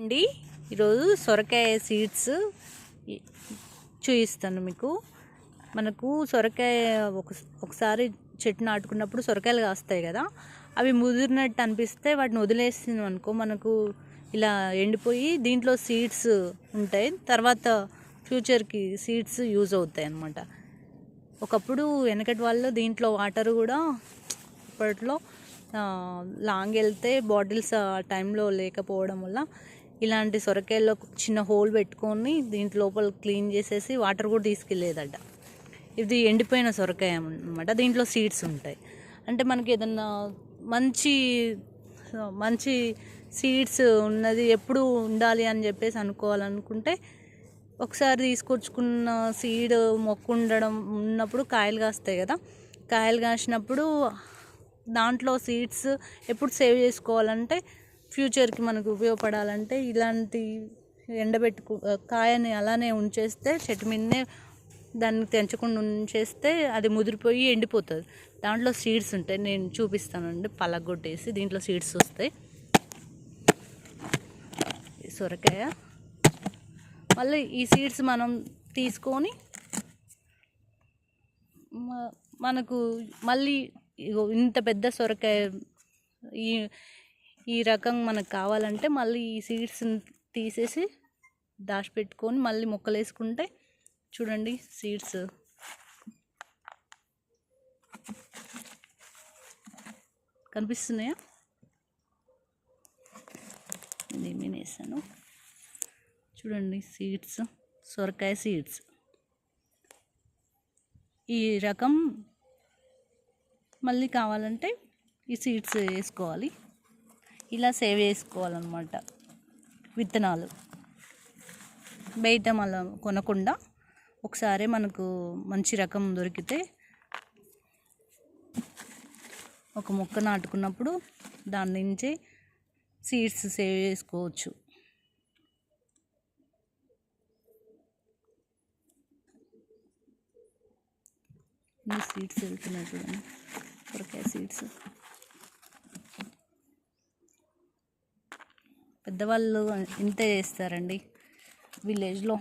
అండి ఈరోజు సొరకాయ సీడ్స్ చూపిస్తాను మీకు. మనకు సొరకాయ ఒకసారి చెట్టు నాటుకున్నప్పుడు సొరకాయలు కాస్తాయి కదా, అవి ముదిరినట్టు అనిపిస్తే వాటిని వదిలేస్తున్నాం అనుకో, మనకు ఇలా ఎండిపోయి దీంట్లో సీడ్స్ ఉంటాయి. తర్వాత ఫ్యూచర్కి సీడ్స్ యూజ్ అవుతాయి అన్నమాట. ఒకప్పుడు వెనకటి వాళ్ళు దీంట్లో వాటర్ కూడా అప్పట్లో లాంగ్ వెళ్తే బాటిల్స్ ఆ టైంలో లేకపోవడం వల్ల ఇలాంటి సొరకాయల్లో చిన్న హోల్ పెట్టుకొని దీంట్లో లోపల క్లీన్ చేసేసి వాటర్ కూడా తీసుకెళ్ళేదట. ఇది ఎండిపోయిన సొరకాయ అన్నమాట. దీంట్లో సీడ్స్ ఉంటాయి. అంటే మనకి ఏదన్నా మంచి మంచి సీడ్స్ ఉన్నది ఎప్పుడు ఉండాలి అని చెప్పేసి అనుకోవాలనుకుంటే, ఒకసారి తీసుకొచ్చుకున్న సీడ్ మొక్క ఉన్నప్పుడు కాయలు కాస్తాయి కదా, కాయలు కాసినప్పుడు దాంట్లో సీడ్స్ ఎప్పుడు సేవ్ చేసుకోవాలంటే, ఫ్యూచర్కి మనకు ఉపయోగపడాలంటే ఇలాంటి కాయని అలానే ఉంచేస్తే, చెట్టు మీదనే దాన్ని తెంచకుండా ఉంచేస్తే అది ముదిరిపోయి ఎండిపోతుంది. దాంట్లో సీడ్స్ ఉంటాయి. నేను చూపిస్తానండి. పలగొట్టేసి దీంట్లో సీడ్స్ వస్తాయి. సొరకాయ మళ్ళీ ఈ సీడ్స్ మనం తీసుకొని మనకు మళ్ళీ ఇంత పెద్ద సొరకాయ ఈ రకం మనకు కావాలంటే మళ్ళీ ఈ సీడ్స్ని తీసేసి దాచిపెట్టుకొని మళ్ళీ మొక్కలు వేసుకుంటే, చూడండి సీడ్స్ కనిపిస్తున్నాయా? నేను వేసాను చూడండి, సీడ్స్, సొరకాయ సీడ్స్. ఈ రకం మళ్ళీ కావాలంటే ఈ సీడ్స్ వేసుకోవాలి. ఇలా సేవ్ చేసుకోవాలన్నమాట విత్తనాలు. బయట మళ్ళీ కొనకుండా ఒకసారి మనకు మంచి రకం దొరికితే ఒక మొక్క నాటుకున్నప్పుడు దాని నుంచి సీడ్స్ సేవ్ చేసుకోవచ్చు. ఈ సీడ్స్ వెళ్తున్నాయి చూడండి, సొరకాయ సీడ్స్. పెద్దవాళ్ళు ఇంతే చేస్తారండి విలేజ్లో.